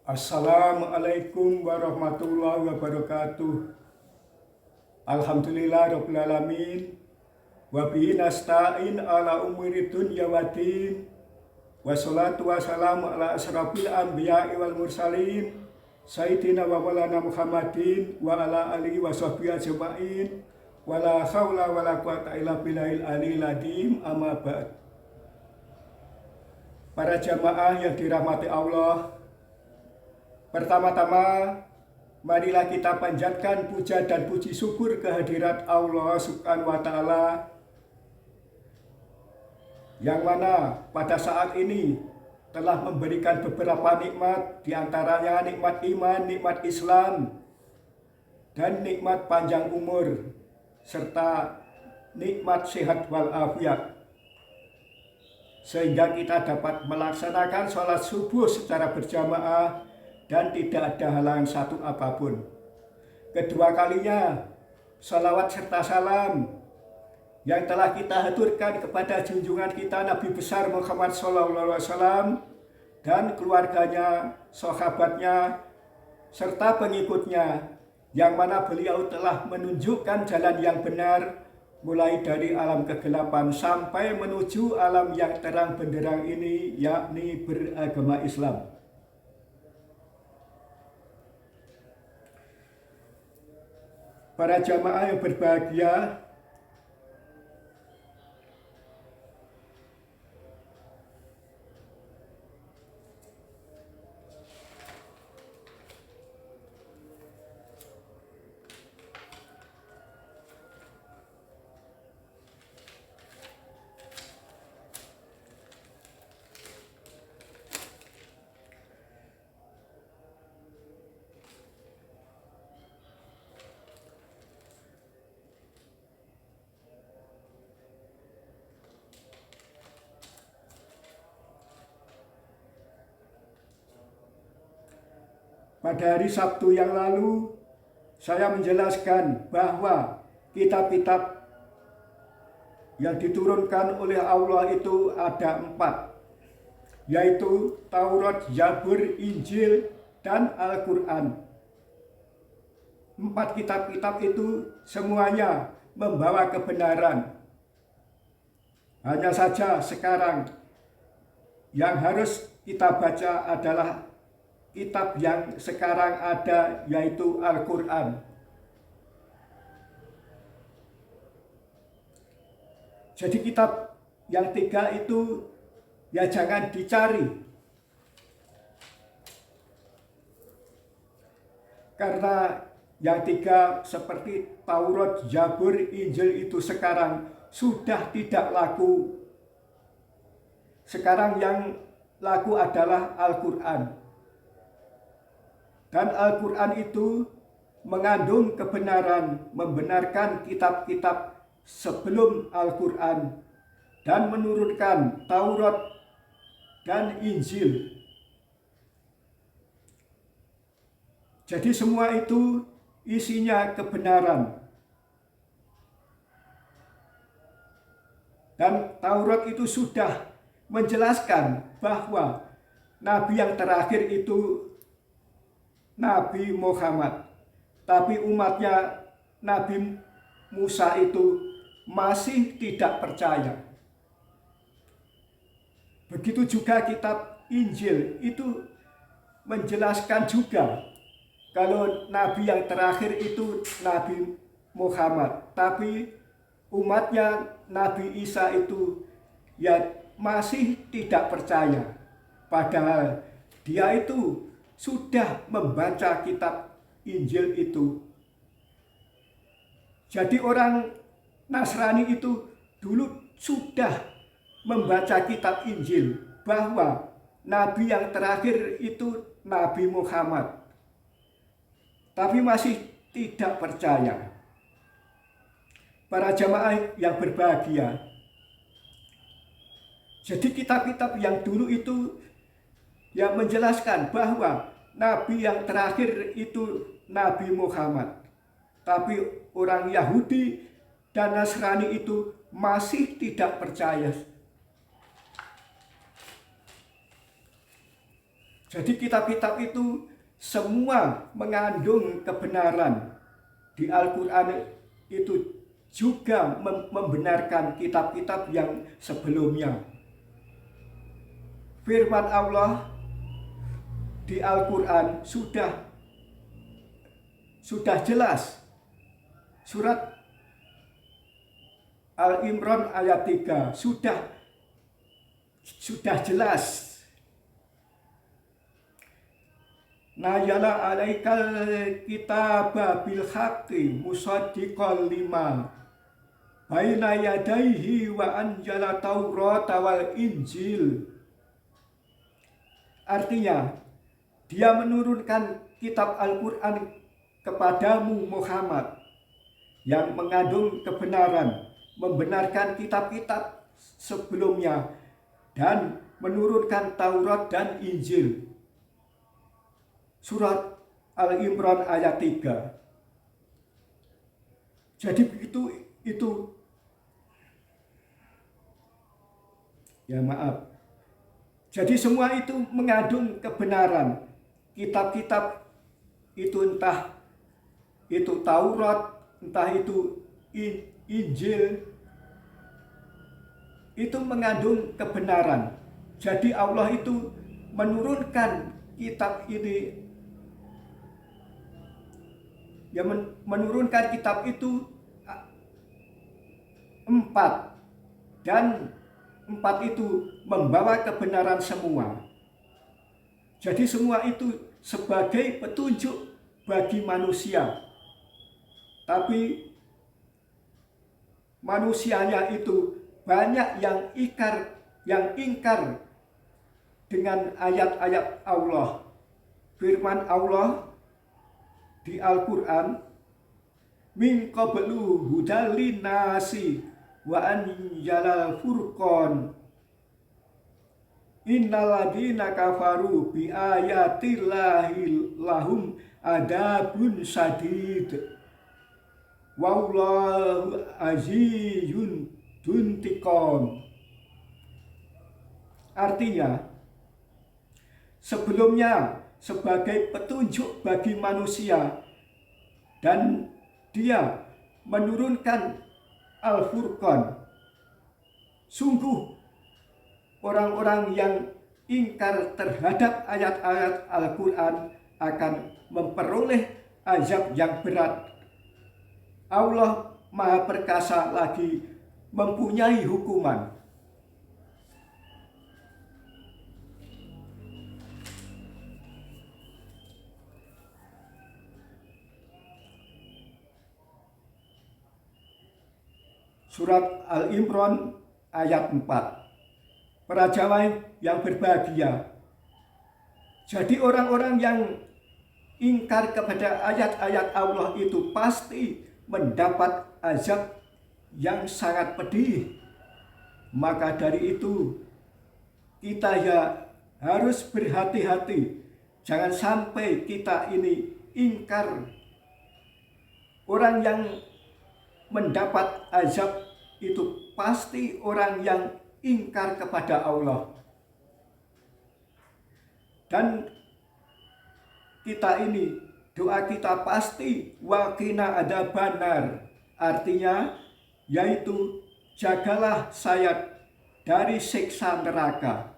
Assalamualaikum warahmatullahi wabarakatuh. Alhamdulillah rabbil alamin. Wa bihi nasta'in ala umuri dunya waddin. Wassalatu wassalamu ala asrafil anbiya'i wal mursalin Sayyidina wa maulana Muhammadin wa ala alihi wa sahbihi ajma'in. Wala haula wala quwata illa billahil aliyil azim. Amma ba'd. Para jamaah yang dirahmati Allah, pertama-tama, marilah kita panjatkan puja dan puji syukur kehadirat Allah Subhanahu wa Ta'ala, yang mana pada saat ini telah memberikan beberapa nikmat, diantaranya nikmat iman, nikmat Islam, dan nikmat panjang umur, serta nikmat sehat walafiat, sehingga kita dapat melaksanakan sholat subuh secara berjamaah dan tidak ada halangan satu apapun. Kedua kalinya, salawat serta salam yang telah kita haturkan kepada junjungan kita Nabi besar Muhammad SAW dan keluarganya, sahabatnya, serta pengikutnya, yang mana beliau telah menunjukkan jalan yang benar, mulai dari alam kegelapan sampai menuju alam yang terang benderang ini, yakni beragama Islam. Para jamaah yang berbahagia, pada hari Sabtu yang lalu, saya menjelaskan bahwa kitab-kitab yang diturunkan oleh Allah itu ada 4, yaitu Taurat, Zabur, Injil, dan Al-Quran. 4 kitab-kitab itu semuanya membawa kebenaran. Hanya saja sekarang yang harus kita baca adalah kitab yang sekarang ada, yaitu Al-Quran. Jadi kitab yang 3 itu ya jangan dicari, karena yang 3 seperti Taurat, Zabur, Injil itu sekarang sudah tidak laku. Sekarang yang laku adalah Al-Quran. Dan Al-Quran itu mengandung kebenaran, membenarkan kitab-kitab sebelum Al-Quran, dan menurunkan Taurat dan Injil. Jadi semua itu isinya kebenaran. Dan Taurat itu sudah menjelaskan bahwa Nabi yang terakhir itu Nabi Muhammad, tapi umatnya Nabi Musa itu masih tidak percaya. Begitu juga kitab Injil itu menjelaskan juga kalau Nabi yang terakhir itu Nabi Muhammad, tapi umatnya Nabi Isa itu ya masih tidak percaya. Padahal dia itu sudah membaca kitab Injil itu. Jadi orang Nasrani itu dulu sudah membaca kitab Injil bahwa Nabi yang terakhir itu Nabi Muhammad, tapi masih tidak percaya. Para jamaah yang berbahagia, jadi kitab-kitab yang dulu itu yang menjelaskan bahwa Nabi yang terakhir itu Nabi Muhammad, tapi orang Yahudi dan Nasrani itu masih tidak percaya. Jadi kitab-kitab itu semua mengandung kebenaran. Di Al-Quran itu juga membenarkan kitab-kitab yang sebelumnya. Firman Allah di Al-Quran sudah jelas. Surat Al-Imran ayat 3 sudah jelas. Nayyala alaikal kitaba bil haqqi musaddiqal lima baina yadaihi wa anjala taurata wal injil. Artinya, dia menurunkan kitab Al-Quran kepadamu Muhammad yang mengandung kebenaran, membenarkan kitab-kitab sebelumnya, dan menurunkan Taurat dan Injil. Surat Al-Imran ayat 3. Jadi begitu itu. Ya maaf. Jadi semua itu mengandung kebenaran. Kitab-kitab itu entah itu Taurat, entah itu Injil, itu mengandung kebenaran. Jadi Allah itu menurunkan kitab ini, ya menurunkan kitab itu 4, dan 4 itu membawa kebenaran semua. Jadi semua itu sebagai petunjuk bagi manusia. Tapi manusianya itu banyak yang ingkar dengan ayat-ayat Allah. Firman Allah di Al-Quran, min qablu hudal linnasi wa anjalal furqan innal ladina kafaru bi ayatillahi lahum adabun sadid wallahu azizun duntiqam. Artinya, sebelumnya sebagai petunjuk bagi manusia, dan dia menurunkan Al-Furqan. Sungguh orang-orang yang ingkar terhadap ayat-ayat Al-Quran akan memperoleh azab yang berat. Allah Maha Perkasa lagi mempunyai hukuman. Surat Al-Imran ayat 4. Para jamaah yang berbahagia. Jadi orang-orang yang ingkar kepada ayat-ayat Allah itu pasti mendapat azab yang sangat pedih. Maka dari itu kita ya harus berhati-hati. Jangan sampai kita ini ingkar. Orang yang mendapat azab itu pasti orang yang ingkar kepada Allah. Dan kita ini, doa kita pasti waqina adzabannar. Artinya yaitu jagalah saya dari siksa neraka.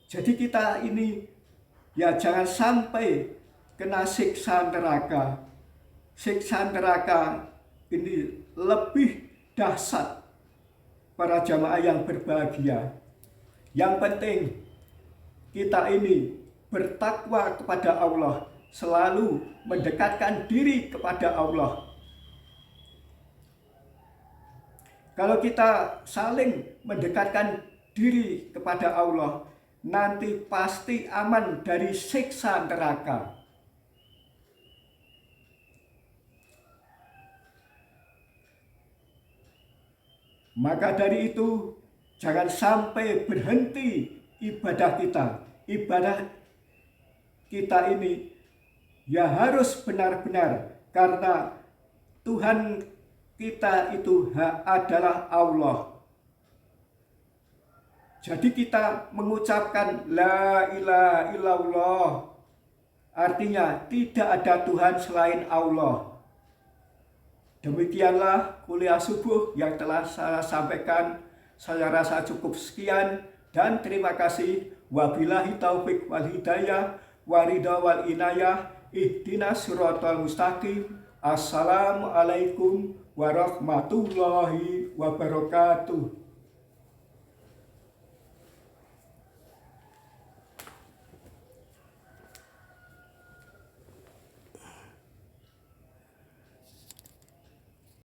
Jadi kita ini ya jangan sampai kena siksa neraka. Siksa neraka ini lebih dahsyat. Para jamaah yang berbahagia, yang penting kita ini bertakwa kepada Allah, selalu mendekatkan diri kepada Allah. Kalau kita saling mendekatkan diri kepada Allah, nanti pasti aman dari siksa neraka. Maka dari itu, jangan sampai berhenti ibadah kita. Ibadah kita ini ya harus benar-benar, karena Tuhan kita itu adalah Allah. Jadi kita mengucapkan la ilaha illallah, artinya tidak ada Tuhan selain Allah. Demikianlah kuliah subuh yang telah saya sampaikan. Saya rasa cukup sekian dan terima kasih. Wabillahi taufik wal hidayah, waridha wal inayah, ihdinas siratal mustaqim. Assalamualaikum warahmatullahi wabarakatuh.